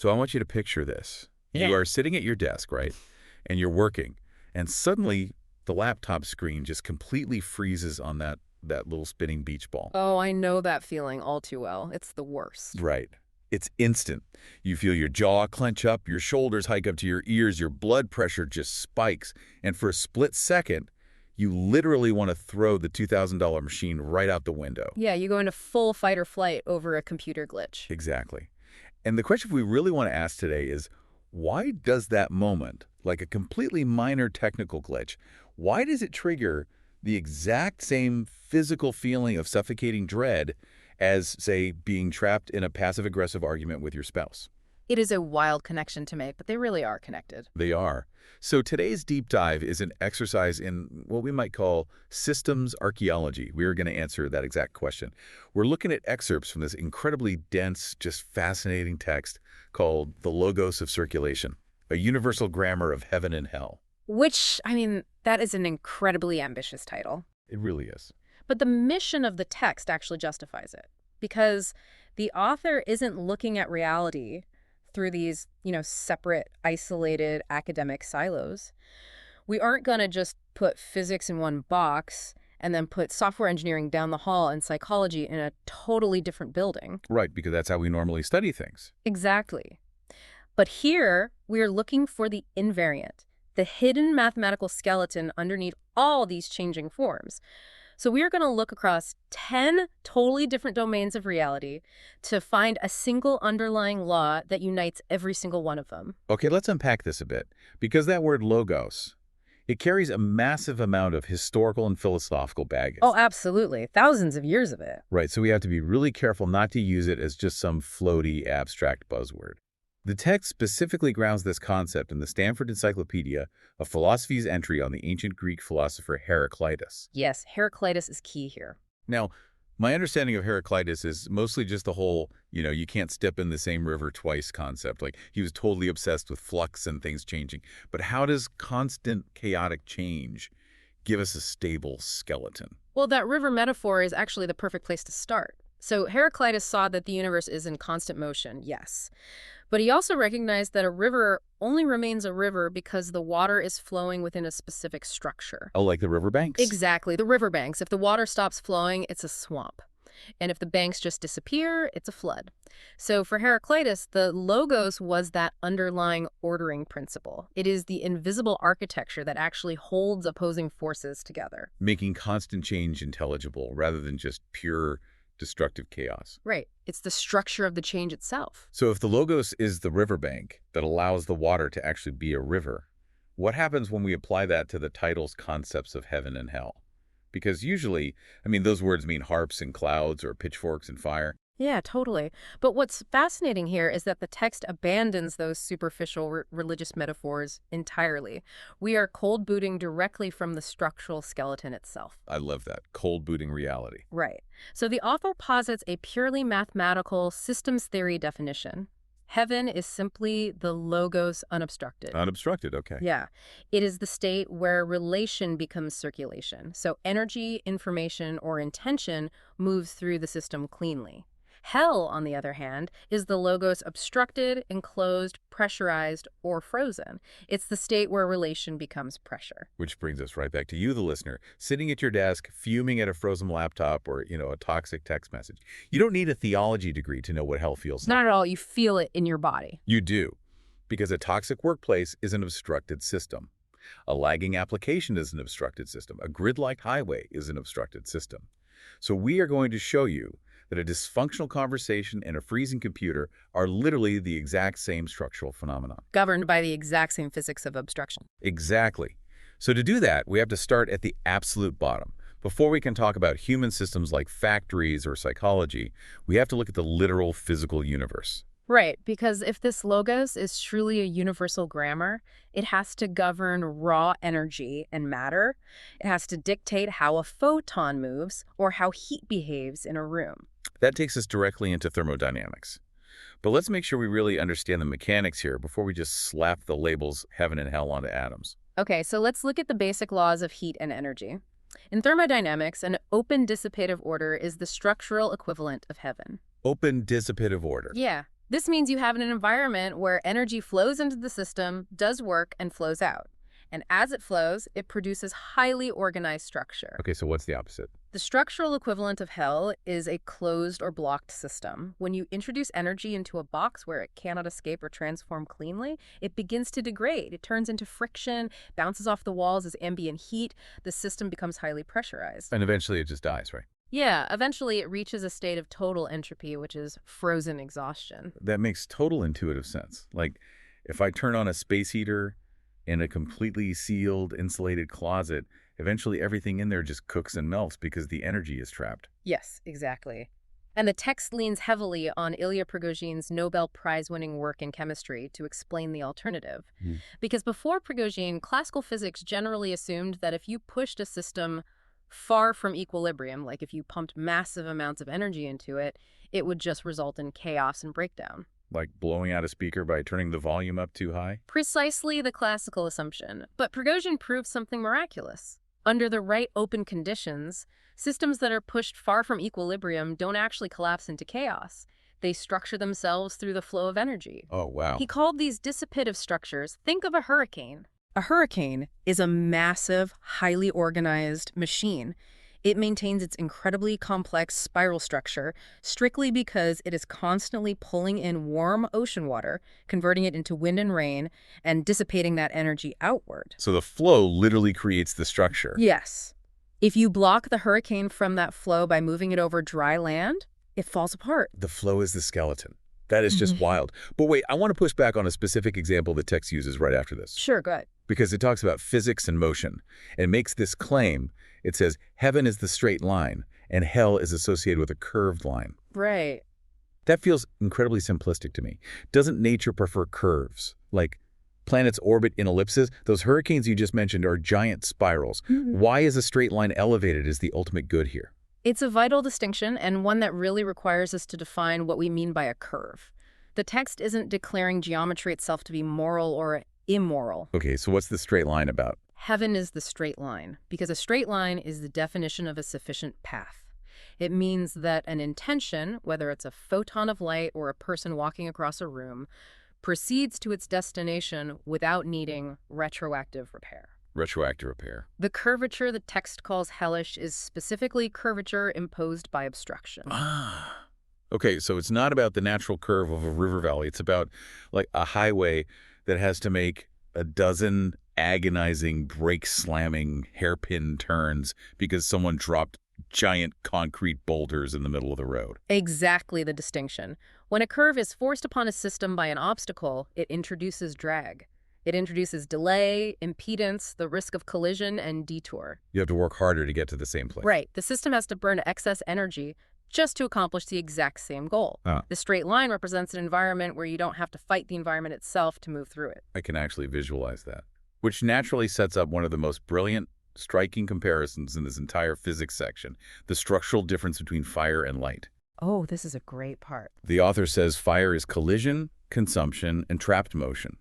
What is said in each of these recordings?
So I want you to picture this. Yeah. You are sitting at your desk, right? And you're working. And suddenly the laptop screen just completely freezes on that little spinning beach ball. Oh, I know that feeling all too well. It's the worst. Right. It's instant. You feel your jaw clench up, your shoulders hike up to your ears, your blood pressure just spikes. And for a split second, you literally want to throw the $2,000 machine right out the window. Yeah, you go into full fight or flight over a computer glitch. Exactly. And the question we really want to ask today is, why does that moment, like a completely minor technical glitch, why does it trigger the exact same physical feeling of suffocating dread as, say, being trapped in a passive-aggressive argument with your spouse? It is a wild connection to make, but they really are connected. They are. So today's deep dive is an exercise in what we might call systems archaeology. We are going to answer that exact question. We're looking at excerpts from this incredibly dense, just fascinating text called The Logos of Circulation, a universal grammar of heaven and hell. Which, I mean, that is an incredibly ambitious title. It really is. But the mission of the text actually justifies it. Because the author isn't looking at reality through these, separate, isolated academic silos. We aren't going to just put physics in one box and then put software engineering down the hall and psychology in a totally different building. Right, because that's how we normally study things. Exactly. But here, we are looking for the invariant, the hidden mathematical skeleton underneath all these changing forms. So we are going to look across 10 totally different domains of reality to find a single underlying law that unites every single one of them. Okay, let's unpack this a bit. Because that word logos, it carries a massive amount of historical and philosophical baggage. Oh, absolutely. Thousands of years of it. Right, so we have to be really careful not to use it as just some floaty, abstract buzzword. The text specifically grounds this concept in the Stanford Encyclopedia of Philosophy's entry on the ancient Greek philosopher Heraclitus. Yes, Heraclitus is key here. Now, my understanding of Heraclitus is mostly just the whole, you can't step in the same river twice concept. Like, he was totally obsessed with flux and things changing. But how does constant chaotic change give us a stable skeleton? Well, that river metaphor is actually the perfect place to start. So Heraclitus saw that the universe is in constant motion, yes. But he also recognized that a river only remains a river because the water is flowing within a specific structure. Oh, like the riverbanks? Exactly, the riverbanks. If the water stops flowing, it's a swamp. And if the banks just disappear, it's a flood. So for Heraclitus, the logos was that underlying ordering principle. It is the invisible architecture that actually holds opposing forces together. Making constant change intelligible rather than just pure destructive chaos. Right. It's the structure of the change itself. So if the logos is the riverbank that allows the water to actually be a river, what happens when we apply that to the title's concepts of heaven and hell? Because usually, those words mean harps and clouds or pitchforks and fire. Yeah, totally. But what's fascinating here is that the text abandons those superficial religious metaphors entirely. We are cold booting directly from the structural skeleton itself. I love that. Cold booting reality. Right. So the author posits a purely mathematical systems theory definition. Heaven is simply the logos unobstructed. Unobstructed, okay. Yeah. It is the state where relation becomes circulation. So energy, information, or intention moves through the system cleanly. Hell, on the other hand, is the logos obstructed, enclosed, pressurized, or frozen. It's the state where relation becomes pressure. Which brings us right back to you, the listener, sitting at your desk, fuming at a frozen laptop or, a toxic text message. You don't need a theology degree to know what hell feels like. Not at all. You feel it in your body. You do, because a toxic workplace is an obstructed system. A lagging application is an obstructed system. A grid-like highway is an obstructed system. So we are going to show you that a dysfunctional conversation and a freezing computer are literally the exact same structural phenomenon. Governed by the exact same physics of obstruction. Exactly. So to do that, we have to start at the absolute bottom. Before we can talk about human systems like factories or psychology, we have to look at the literal physical universe. Right, because if this logos is truly a universal grammar, it has to govern raw energy and matter. It has to dictate how a photon moves or how heat behaves in a room. That takes us directly into thermodynamics. But let's make sure we really understand the mechanics here before we just slap the labels heaven and hell onto atoms. Okay, so let's look at the basic laws of heat and energy. In thermodynamics, an open dissipative order is the structural equivalent of heaven. Open dissipative order. Yeah. This means you have an environment where energy flows into the system, does work, and flows out. And as it flows, it produces highly organized structure. Okay, so what's the opposite? The structural equivalent of hell is a closed or blocked system. When you introduce energy into a box where it cannot escape or transform cleanly, it begins to degrade. It turns into friction, bounces off the walls as ambient heat. The system becomes highly pressurized. And eventually it just dies, right? Yeah, eventually it reaches a state of total entropy, which is frozen exhaustion. That makes total intuitive sense. Like, if I turn on a space heater in a completely sealed, insulated closet, eventually everything in there just cooks and melts because the energy is trapped. Yes, exactly. And the text leans heavily on Ilya Prigoghine's Nobel Prize-winning work in chemistry to explain the alternative. Because before Prigogine, classical physics generally assumed that if you pushed a system far from equilibrium, like if you pumped massive amounts of energy into it, it would just result in chaos and breakdown. Like blowing out a speaker by turning the volume up too high? Precisely the classical assumption. But Prigogine proved something miraculous. Under the right open conditions, systems that are pushed far from equilibrium don't actually collapse into chaos. They structure themselves through the flow of energy. Oh, wow. He called these dissipative structures. Think of a hurricane. A hurricane is a massive, highly organized machine. It maintains its incredibly complex spiral structure strictly because it is constantly pulling in warm ocean water, converting it into wind and rain, and dissipating that energy outward. So the flow literally creates the structure. Yes. If you block the hurricane from that flow by moving it over dry land, it falls apart. The flow is the skeleton. That is just wild. But wait, I want to push back on a specific example the text uses right after this. Sure, good. Because it talks about physics and motion and makes this claim. It says, heaven is the straight line, and hell is associated with a curved line. Right. That feels incredibly simplistic to me. Doesn't nature prefer curves? Like planets orbit in ellipses? Those hurricanes you just mentioned are giant spirals. Why is a straight line elevated as the ultimate good here? It's a vital distinction, and one that really requires us to define what we mean by a curve. The text isn't declaring geometry itself to be moral or immoral. Okay, so what's the straight line about? Heaven is the straight line, because a straight line is the definition of a sufficient path. It means that an intention, whether it's a photon of light or a person walking across a room, proceeds to its destination without needing retroactive repair. Retroactive repair. The curvature the text calls hellish is specifically curvature imposed by obstruction. Ah. Okay, so it's not about the natural curve of a river valley. It's about like a highway that has to make a dozen agonizing, brake-slamming, hairpin turns because someone dropped giant concrete boulders in the middle of the road. Exactly the distinction. When a curve is forced upon a system by an obstacle, it introduces drag. It introduces delay, impedance, the risk of collision, and detour. You have to work harder to get to the same place. Right. The system has to burn excess energy just to accomplish the exact same goal. The straight line represents an environment where you don't have to fight the environment itself to move through it. I can actually visualize that, which naturally sets up one of the most brilliant, striking comparisons in this entire physics section, the structural difference between fire and light. Oh, this is a great part. The author says fire is collision, consumption, and trapped motion.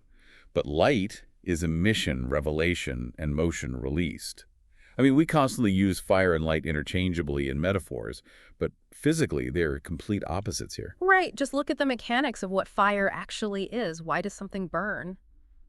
But light is emission, revelation, and motion released. I mean, we constantly use fire and light interchangeably in metaphors, but physically they're complete opposites here. Right. Just look at the mechanics of what fire actually is. Why does something burn?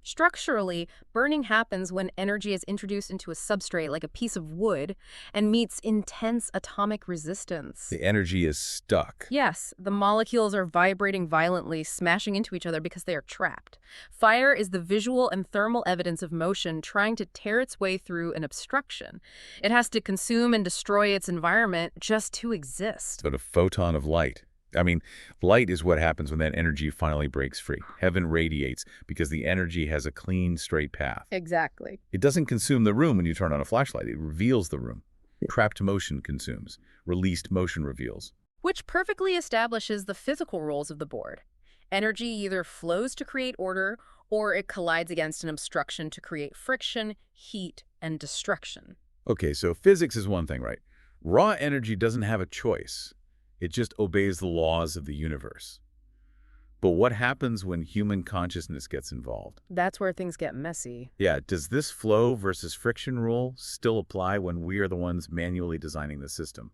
Structurally, burning happens when energy is introduced into a substrate like a piece of wood and meets intense atomic resistance. The energy is stuck. Yes, the molecules are vibrating violently, smashing into each other because they are trapped. Fire is the visual and thermal evidence of motion trying to tear its way through an obstruction. It has to consume and destroy its environment just to exist. But a photon of light. I mean, light is what happens when that energy finally breaks free. Heaven radiates because the energy has a clean, straight path. Exactly. It doesn't consume the room when you turn on a flashlight. It reveals the room. Trapped motion consumes. Released motion reveals. Which perfectly establishes the physical rules of the board. Energy either flows to create order, or it collides against an obstruction to create friction, heat, and destruction. Okay, so physics is one thing, right? Raw energy doesn't have a choice. It just obeys the laws of the universe. But what happens when human consciousness gets involved? That's where things get messy. Yeah, does this flow versus friction rule still apply when we are the ones manually designing the system?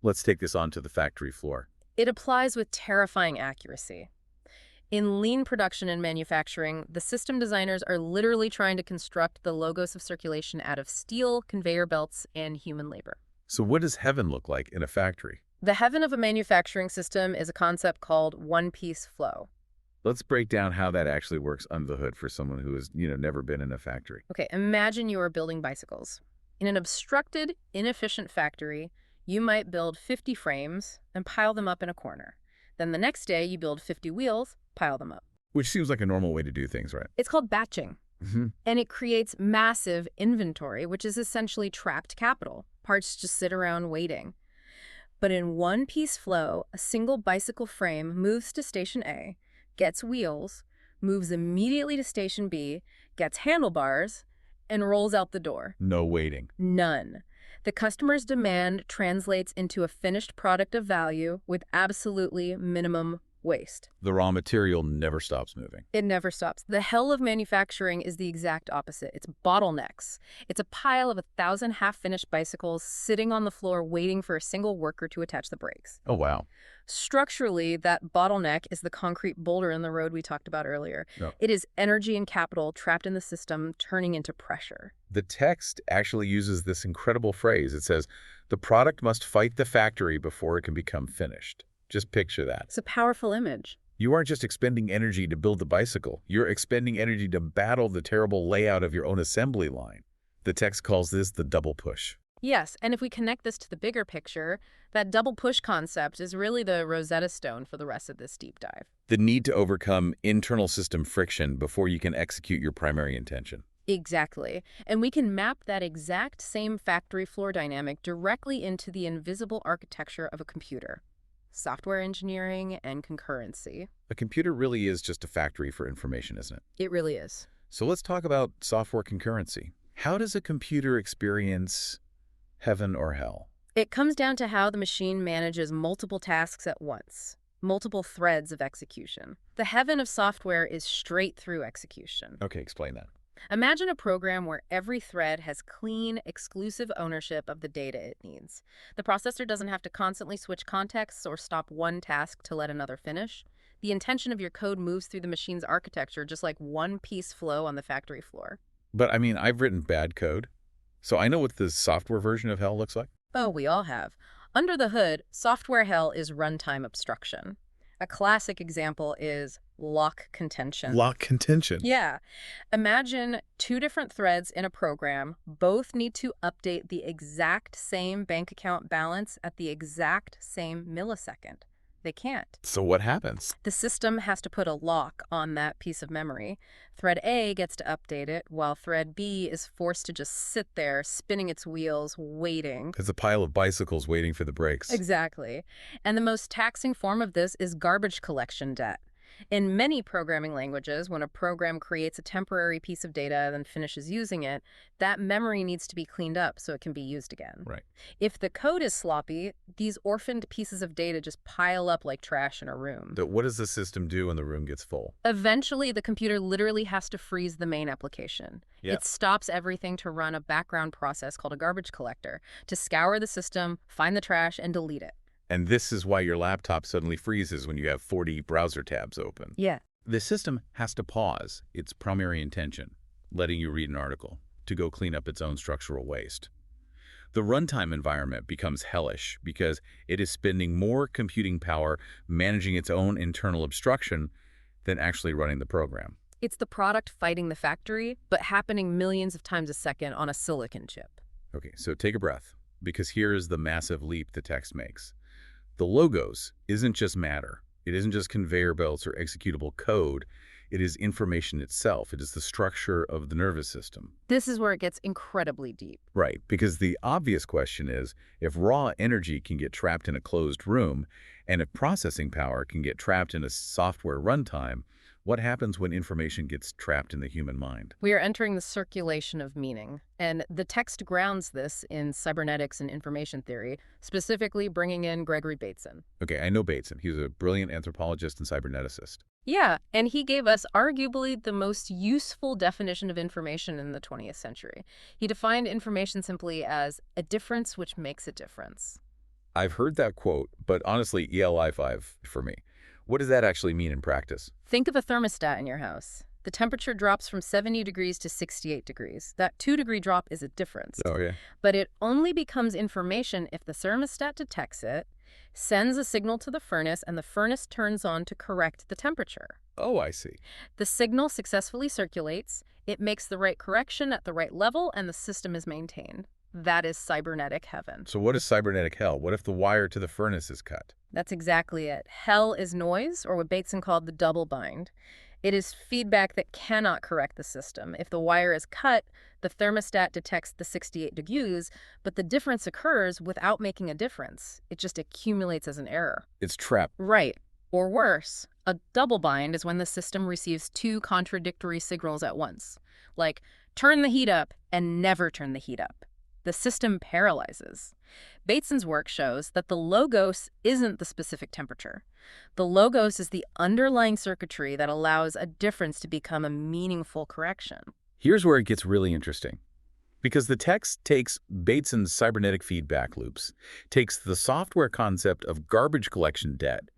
Let's take this on to the factory floor. It applies with terrifying accuracy. In lean production and manufacturing, the system designers are literally trying to construct the logos of circulation out of steel, conveyor belts, and human labor. So what does heaven look like in a factory? The heaven of a manufacturing system is a concept called one-piece flow. Let's break down how that actually works under the hood for someone who has, never been in a factory. Okay, imagine you are building bicycles. In an obstructed, inefficient factory, you might build 50 frames and pile them up in a corner. Then the next day, you build 50 wheels, pile them up. Which seems like a normal way to do things, right? It's called batching. Mm-hmm. And it creates massive inventory, which is essentially trapped capital. Parts just sit around waiting. But in one-piece flow, a single bicycle frame moves to station A, gets wheels, moves immediately to station B, gets handlebars, and rolls out the door. No waiting. None. The customer's demand translates into a finished product of value with absolutely minimum waste. The raw material never stops moving. It never stops. The hell of manufacturing is the exact opposite. It's bottlenecks. It's a pile of 1,000 half-finished bicycles sitting on the floor waiting for a single worker to attach the brakes. Oh, wow. Structurally, that bottleneck is the concrete boulder in the road we talked about earlier. Oh. It is energy and capital trapped in the system, turning into pressure. The text actually uses this incredible phrase. It says, the product must fight the factory before it can become finished. Just picture that. It's a powerful image. You aren't just expending energy to build the bicycle. You're expending energy to battle the terrible layout of your own assembly line. The text calls this the double push. Yes, and if we connect this to the bigger picture, that double push concept is really the Rosetta Stone for the rest of this deep dive. The need to overcome internal system friction before you can execute your primary intention. Exactly. And we can map that exact same factory floor dynamic directly into the invisible architecture of a computer. Software engineering and concurrency. A computer really is just a factory for information, isn't it? It really is. So let's talk about software concurrency. How does a computer experience heaven or hell? It comes down to how the machine manages multiple tasks at once, multiple threads of execution. The heaven of software is straight through execution. Okay, explain that. Imagine a program where every thread has clean, exclusive ownership of the data it needs. The processor doesn't have to constantly switch contexts or stop one task to let another finish. The intention of your code moves through the machine's architecture just like one-piece flow on the factory floor. But I mean, I've written bad code, so I know what the software version of hell looks like. Oh, we all have. Under the hood, software hell is runtime obstruction. A classic example is lock contention. Lock contention. Yeah. Imagine two different threads in a program. Both need to update the exact same bank account balance at the exact same millisecond. They can't. So what happens? The system has to put a lock on that piece of memory. Thread A gets to update it, while thread B is forced to just sit there, spinning its wheels, waiting. It's a pile of bicycles waiting for the brakes. Exactly. And the most taxing form of this is garbage collection debt. In many programming languages, when a program creates a temporary piece of data and then finishes using it, that memory needs to be cleaned up so it can be used again. Right. If the code is sloppy, these orphaned pieces of data just pile up like trash in a room. What does the system do when the room gets full? Eventually, the computer literally has to freeze the main application. Yeah. It stops everything to run a background process called a garbage collector, to scour the system, find the trash, and delete it. And this is why your laptop suddenly freezes when you have 40 browser tabs open. Yeah. The system has to pause its primary intention, letting you read an article, to go clean up its own structural waste. The runtime environment becomes hellish because it is spending more computing power managing its own internal obstruction than actually running the program. It's the product fighting the factory, but happening millions of times a second on a silicon chip. Okay, so take a breath, because here is the massive leap the text makes. The logos isn't just matter. It isn't just conveyor belts or executable code. It is information itself. It is the structure of the nervous system. This is where it gets incredibly deep. Right, because the obvious question is, if raw energy can get trapped in a closed room, and if processing power can get trapped in a software runtime, what happens when information gets trapped in the human mind? We are entering the circulation of meaning, and the text grounds this in cybernetics and information theory, specifically bringing in Gregory Bateson. Okay, I know Bateson. He's a brilliant anthropologist and cyberneticist. Yeah, and he gave us arguably the most useful definition of information in the 20th century. He defined information simply as a difference which makes a difference. I've heard that quote, but honestly, ELI 5 for me. What does that actually mean in practice? Think of a thermostat in your house. The temperature drops from 70 degrees to 68 degrees. That 2-degree drop is a difference. Oh, yeah. But it only becomes information if the thermostat detects it, sends a signal to the furnace, and the furnace turns on to correct the temperature. Oh, I see. The signal successfully circulates, it makes the right correction at the right level, and the system is maintained. That is cybernetic heaven. So what is cybernetic hell? What if the wire to the furnace is cut? That's exactly it. Hell is noise, or what Bateson called the double bind. It is feedback that cannot correct the system. If the wire is cut, the thermostat detects the 68 degrees, but the difference occurs without making a difference. It just accumulates as an error. It's trapped. Right. Or worse, a double bind is when the system receives two contradictory signals at once, like turn the heat up and never turn the heat up. The system paralyzes. Bateson's work shows that the logos isn't the specific temperature. The logos is the underlying circuitry that allows a difference to become a meaningful correction. Here's where it gets really interesting. Because the text takes Bateson's cybernetic feedback loops, takes the software concept of garbage collection debt,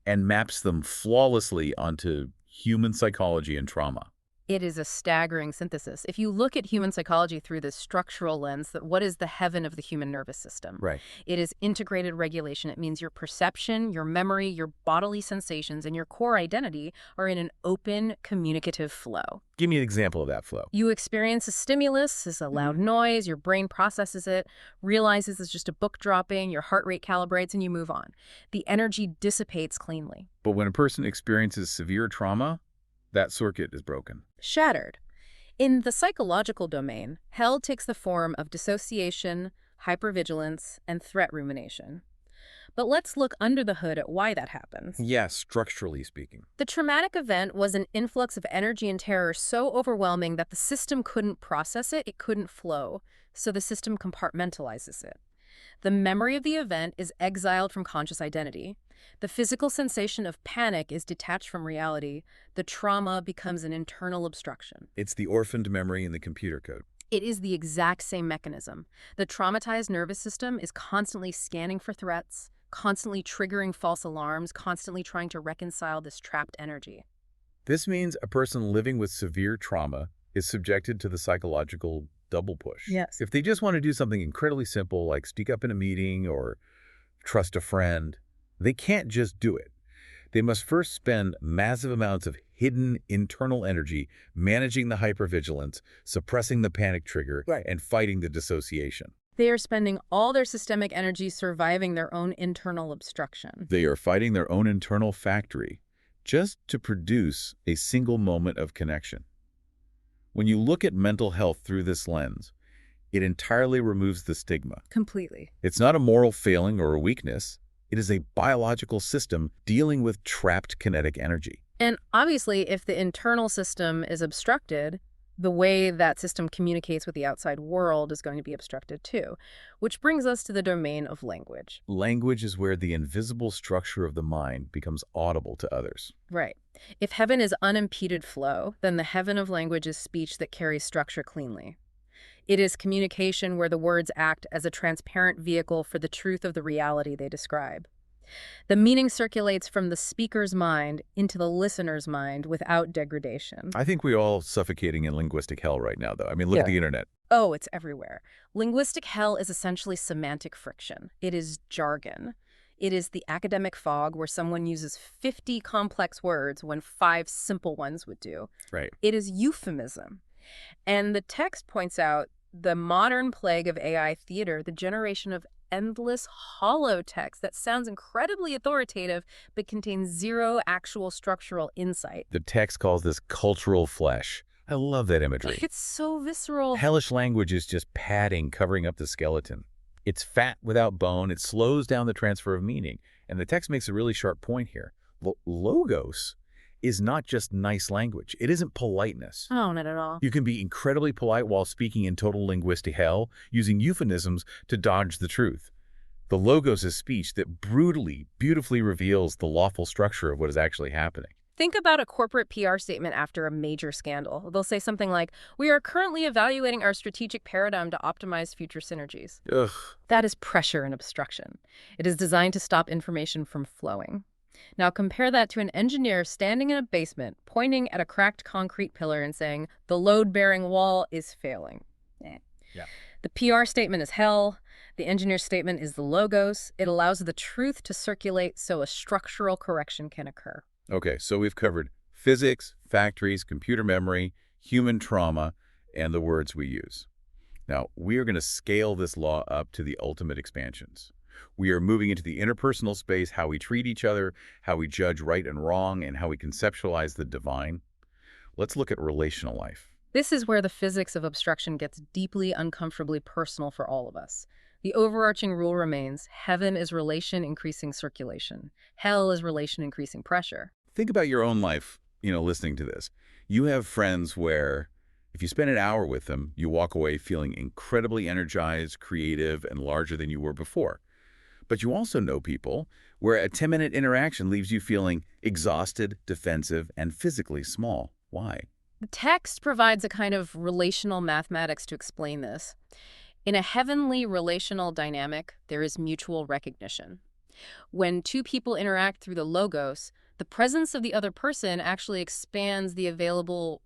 and maps them flawlessly onto human psychology and trauma. It is a staggering synthesis. If you look at human psychology through this structural lens, that what is the heaven of the human nervous system? Right. It is integrated regulation. It means your perception, your memory, your bodily sensations, and your core identity are in an open, communicative flow. Give me an example of that flow. You experience a stimulus, it's a loud noise, your brain processes it, realizes it's just a book dropping, your heart rate calibrates, and you move on. The energy dissipates cleanly. But when a person experiences severe trauma, that circuit is broken. Shattered. In the psychological domain, hell takes the form of dissociation, hypervigilance, and threat rumination. But let's look under the hood at why that happens. Yes, structurally speaking. The traumatic event was an influx of energy and terror so overwhelming that the system couldn't process it, it couldn't flow, so the system compartmentalizes it. The memory of the event is exiled from conscious identity. The physical sensation of panic is detached from reality. The trauma becomes an internal obstruction. It's the orphaned memory in the computer code. It is the exact same mechanism. The traumatized nervous system is constantly scanning for threats, constantly triggering false alarms, constantly trying to reconcile this trapped energy. This means a person living with severe trauma is subjected to the psychological double push. Yes. If they just want to do something incredibly simple like speak up in a meeting or trust a friend, they can't just do it. They must first spend massive amounts of hidden internal energy managing the hypervigilance, suppressing the panic trigger, and fighting the dissociation. They are spending all their systemic energy surviving their own internal obstruction. They are fighting their own internal factory just to produce a single moment of connection. When you look at mental health through this lens, it entirely removes the stigma. Completely. It's not a moral failing or a weakness. It is a biological system dealing with trapped kinetic energy. And obviously, if the internal system is obstructed, the way that system communicates with the outside world is going to be obstructed too, which brings us to the domain of language. Language is where the invisible structure of the mind becomes audible to others. Right. If heaven is unimpeded flow, then the heaven of language is speech that carries structure cleanly. It is communication where the words act as a transparent vehicle for the truth of the reality they describe. The meaning circulates from the speaker's mind into the listener's mind without degradation. I think we're all suffocating in linguistic hell right now, though. I mean, look at the internet. Oh, it's everywhere. Linguistic hell is essentially semantic friction. It is jargon. It is the academic fog where someone uses 50 complex words when 5 simple ones would do. Right. It is euphemism. And the text points out the modern plague of AI theater, the generation of endless hollow text that sounds incredibly authoritative but contains zero actual structural insight. The text calls this cultural flesh. I love that imagery. It's so visceral. Hellish language is just padding covering up the skeleton. It's fat without bone. It slows down the transfer of meaning. And the text makes a really sharp point here. Logos is not just nice language. It isn't politeness. Oh, not at all. You can be incredibly polite while speaking in total linguistic hell, using euphemisms to dodge the truth. The logos is speech that brutally, beautifully reveals the lawful structure of what is actually happening. Think about a corporate PR statement after a major scandal. They'll say something like, "We are currently evaluating our strategic paradigm to optimize future synergies." Ugh. That is pressure and obstruction. It is designed to stop information from flowing. Now compare that to an engineer standing in a basement, pointing at a cracked concrete pillar and saying, the load-bearing wall is failing. Eh. Yeah. The PR statement is hell. The engineer's statement is the logos. It allows the truth to circulate so a structural correction can occur. Okay, so we've covered physics, factories, computer memory, human trauma, and the words we use. Now, we are going to scale this law up to the ultimate expansions. We are moving into the interpersonal space, how we treat each other, how we judge right and wrong, and how we conceptualize the divine. Let's look at relational life. This is where the physics of obstruction gets deeply, uncomfortably personal for all of us. The overarching rule remains, heaven is relation increasing circulation. Hell is relation increasing pressure. Think about your own life, listening to this. You have friends where if you spend an hour with them, you walk away feeling incredibly energized, creative, and larger than you were before. But you also know people where a 10-minute interaction leaves you feeling exhausted, defensive, and physically small. Why? The text provides a kind of relational mathematics to explain this. In a heavenly relational dynamic, there is mutual recognition. When two people interact through the logos, the presence of the other person actually expands the available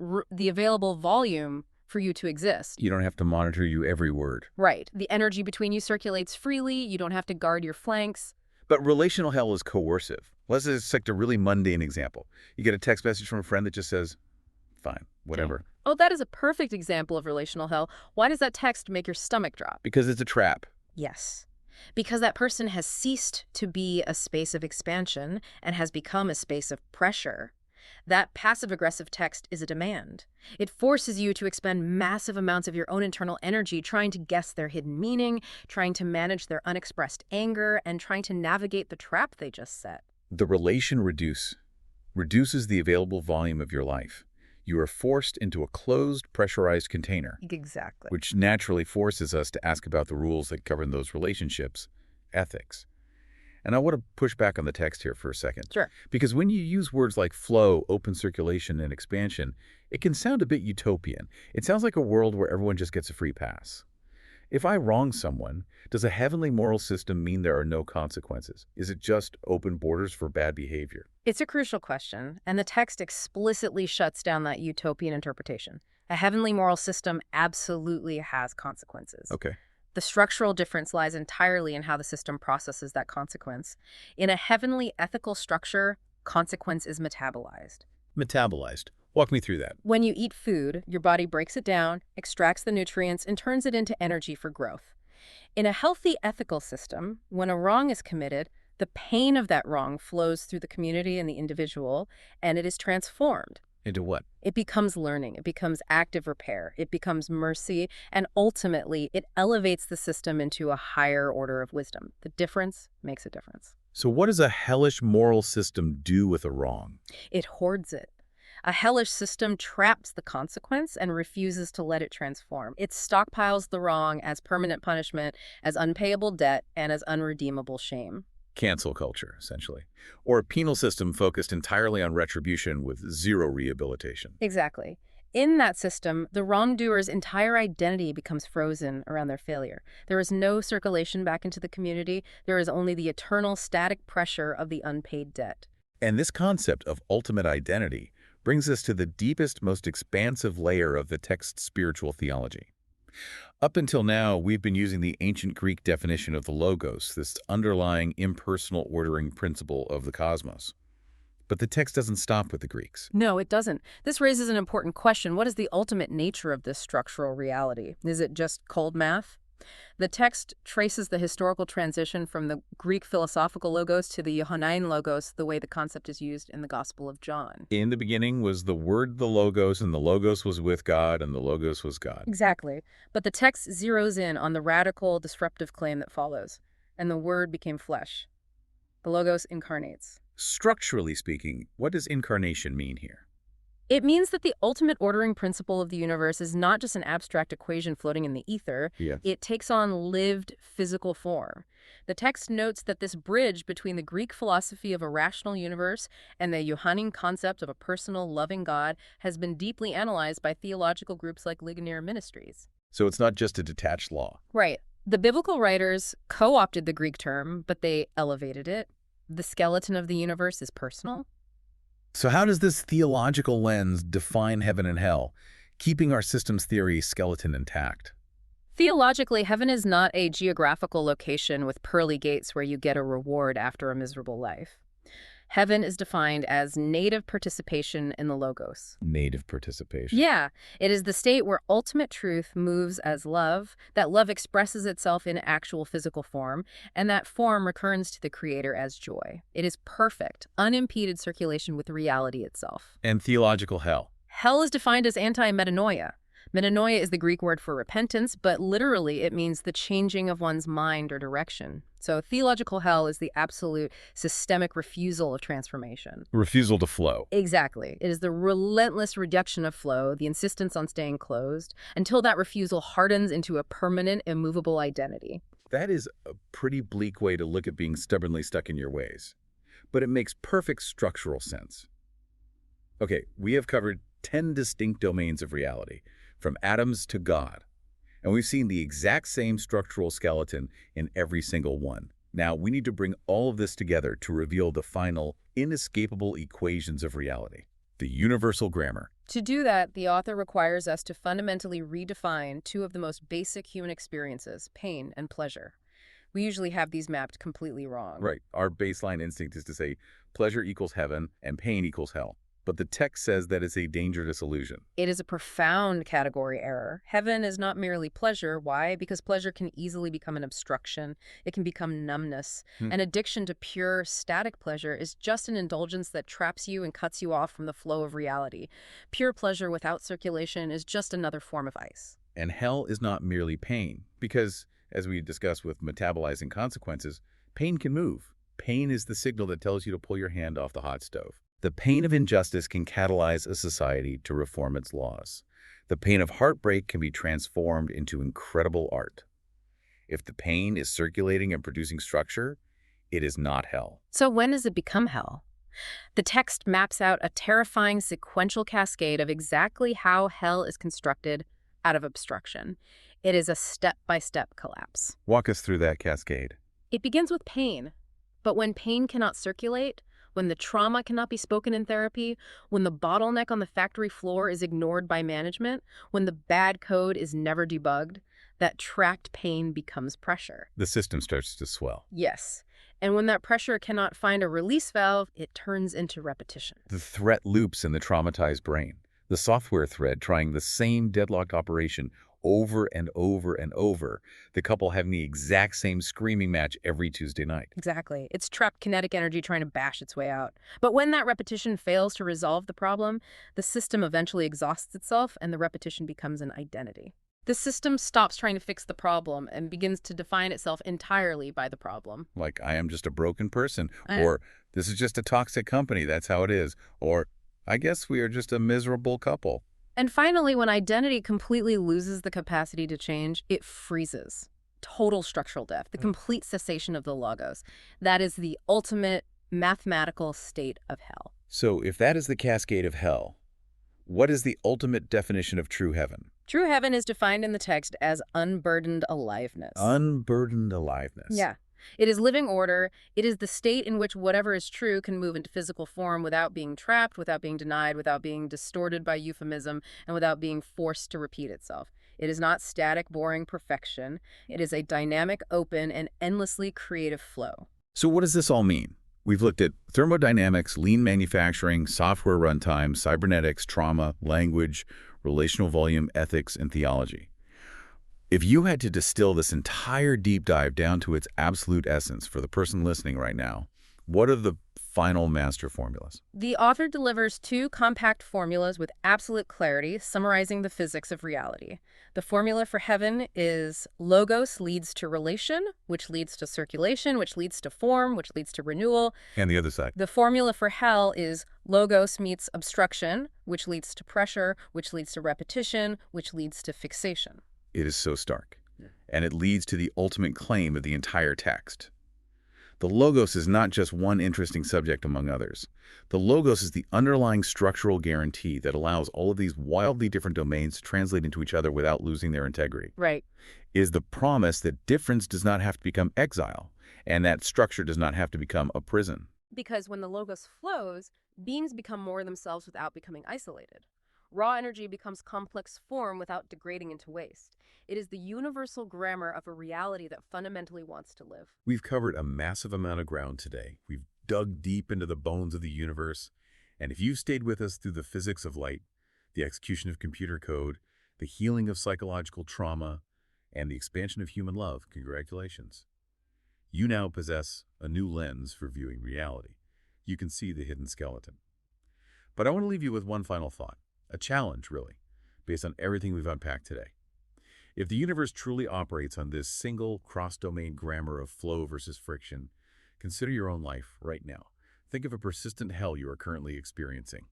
volume for you to exist. You don't have to monitor you every word. Right. The energy between you circulates freely. You don't have to guard your flanks. But relational hell is coercive. Let's just take a really mundane example. You get a text message from a friend that just says, fine, whatever. Okay. Oh, that is a perfect example of relational hell. Why does that text make your stomach drop? Because it's a trap. Yes. Because that person has ceased to be a space of expansion and has become a space of pressure. That passive-aggressive text is a demand. It forces you to expend massive amounts of your own internal energy trying to guess their hidden meaning, trying to manage their unexpressed anger, and trying to navigate the trap they just set. The relation reduces the available volume of your life. You are forced into a closed, pressurized container. Exactly. Which naturally forces us to ask about the rules that govern those relationships, ethics. And I want to push back on the text here for a second. Sure. Because when you use words like flow, open circulation, and expansion, it can sound a bit utopian. It sounds like a world where everyone just gets a free pass. If I wrong someone, does a heavenly moral system mean there are no consequences? Is it just open borders for bad behavior? It's a crucial question, and the text explicitly shuts down that utopian interpretation. A heavenly moral system absolutely has consequences. Okay. The structural difference lies entirely in how the system processes that consequence. In a heavenly ethical structure, consequence is metabolized. Metabolized. Walk me through that. When you eat food, your body breaks it down, extracts the nutrients, and turns it into energy for growth. In a healthy ethical system, when a wrong is committed, the pain of that wrong flows through the community and the individual, and it is transformed. Into what? It becomes learning, it becomes active repair, it becomes mercy, and ultimately it elevates the system into a higher order of wisdom. The difference makes a difference. So what does a hellish moral system do with a wrong? It hoards it. A hellish system traps the consequence and refuses to let it transform. It stockpiles the wrong as permanent punishment, as unpayable debt, and as unredeemable shame. Cancel culture, essentially. Or a penal system focused entirely on retribution with zero rehabilitation. Exactly. In that system, the wrongdoer's entire identity becomes frozen around their failure. There is no circulation back into the community. There is only the eternal static pressure of the unpaid debt. And this concept of ultimate identity brings us to the deepest, most expansive layer of the text's spiritual theology. Up until now, we've been using the ancient Greek definition of the logos, this underlying impersonal ordering principle of the cosmos. But the text doesn't stop with the Greeks. No, it doesn't. This raises an important question. What is the ultimate nature of this structural reality? Is it just cold math? The text traces the historical transition from the Greek philosophical logos to the Johannine logos, the way the concept is used in the Gospel of John. In the beginning was the Word, the Logos, and the Logos was with God, and the Logos was God. Exactly. But the text zeroes in on the radical, disruptive claim that follows. And the Word became flesh. The Logos incarnates. Structurally speaking, what does incarnation mean here? It means that the ultimate ordering principle of the universe is not just an abstract equation floating in the ether. Yeah. It takes on lived physical form. The text notes that this bridge between the Greek philosophy of a rational universe and the Johannine concept of a personal, loving God has been deeply analyzed by theological groups like Ligonier Ministries. So it's not just a detached law. Right. The biblical writers co-opted the Greek term, but they elevated it. The skeleton of the universe is personal. So how does this theological lens define heaven and hell, keeping our systems theory skeleton intact? Theologically, heaven is not a geographical location with pearly gates where you get a reward after a miserable life. Heaven is defined as native participation in the Logos. Native participation. Yeah, it is the state where ultimate truth moves as love, that love expresses itself in actual physical form, and that form returns to the Creator as joy. It is perfect, unimpeded circulation with reality itself. And theological hell. Hell is defined as anti-metanoia. Metanoia is the Greek word for repentance, but literally it means the changing of one's mind or direction. So theological hell is the absolute systemic refusal of transformation. Refusal to flow. Exactly. It is the relentless reduction of flow, the insistence on staying closed, until that refusal hardens into a permanent, immovable identity. That is a pretty bleak way to look at being stubbornly stuck in your ways. But it makes perfect structural sense. Okay, we have covered 10 distinct domains of reality, from atoms to God. And we've seen the exact same structural skeleton in every single one. Now, we need to bring all of this together to reveal the final, inescapable equations of reality, the universal grammar. To do that, the author requires us to fundamentally redefine two of the most basic human experiences, pain and pleasure. We usually have these mapped completely wrong. Right. Our baseline instinct is to say pleasure equals heaven and pain equals hell. But the text says that it's a dangerous illusion. It is a profound category error. Heaven is not merely pleasure. Why? Because pleasure can easily become an obstruction. It can become numbness. An addiction to pure, static pleasure is just an indulgence that traps you and cuts you off from the flow of reality. Pure pleasure without circulation is just another form of ice. And hell is not merely pain, because, as we discussed with metabolizing consequences, pain can move. Pain is the signal that tells you to pull your hand off the hot stove. The pain of injustice can catalyze a society to reform its laws. The pain of heartbreak can be transformed into incredible art. If the pain is circulating and producing structure, it is not hell. So when does it become hell? The text maps out a terrifying sequential cascade of exactly how hell is constructed out of obstruction. It is a step-by-step collapse. Walk us through that cascade. It begins with pain. But when pain cannot circulate, when the trauma cannot be spoken in therapy, when the bottleneck on the factory floor is ignored by management, when the bad code is never debugged, that trapped pain becomes pressure. The system starts to swell. Yes. And when that pressure cannot find a release valve, it turns into repetition. The threat loops in the traumatized brain. The software thread trying the same deadlocked operation over and over and over, the couple having the exact same screaming match every Tuesday night. Exactly. It's trapped kinetic energy trying to bash its way out. But when that repetition fails to resolve the problem, the system eventually exhausts itself and the repetition becomes an identity. The system stops trying to fix the problem and begins to define itself entirely by the problem. Like, I am just a broken person, or this is just a toxic company, that's how it is, or I guess we are just a miserable couple. And finally, when identity completely loses the capacity to change, it freezes. Total structural death, the complete cessation of the logos. That is the ultimate mathematical state of hell. So if that is the cascade of hell, what is the ultimate definition of true heaven? True heaven is defined in the text as unburdened aliveness. Unburdened aliveness. Yeah. It is living order. It is the state in which whatever is true can move into physical form without being trapped, without being denied, without being distorted by euphemism, and without being forced to repeat itself. It is not static, boring perfection. It is a dynamic, open, and endlessly creative flow. So what does this all mean? We've looked at thermodynamics, lean manufacturing, software runtime, cybernetics, trauma, language, relational volume, ethics, and theology. If you had to distill this entire deep dive down to its absolute essence for the person listening right now, what are the final master formulas? The author delivers two compact formulas with absolute clarity, summarizing the physics of reality. The formula for heaven is logos leads to relation, which leads to circulation, which leads to form, which leads to renewal. And the other side? The formula for hell is logos meets obstruction, which leads to pressure, which leads to repetition, which leads to fixation. It is so stark, and it leads to the ultimate claim of the entire text. The logos is not just one interesting subject among others. The logos is the underlying structural guarantee that allows all of these wildly different domains to translate into each other without losing their integrity. Right. It is the promise that difference does not have to become exile, and that structure does not have to become a prison. Because when the logos flows, beings become more themselves without becoming isolated. Raw energy becomes complex form without degrading into waste. It is the universal grammar of a reality that fundamentally wants to live. We've covered a massive amount of ground today. We've dug deep into the bones of the universe, and if you've stayed with us through the physics of light, the execution of computer code, the healing of psychological trauma, and the expansion of human love, congratulations. You now possess a new lens for viewing reality. You can see the hidden skeleton. But I want to leave you with one final thought, a challenge, really, based on everything we've unpacked today. If the universe truly operates on this single cross-domain grammar of flow versus friction, consider your own life right now. Think of a persistent hell you are currently experiencing.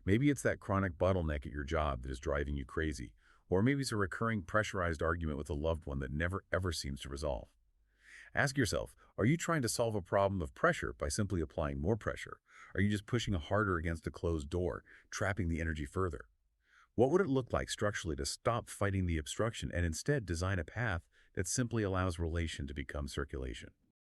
Maybe it's that chronic bottleneck at your job that is driving you crazy, or maybe it's a recurring pressurized argument with a loved one that never ever seems to resolve. Ask yourself, are you trying to solve a problem of pressure by simply applying more pressure? Are you just pushing harder against a closed door, trapping the energy further? What would it look like structurally to stop fighting the obstruction and instead design a path that simply allows relation to become circulation?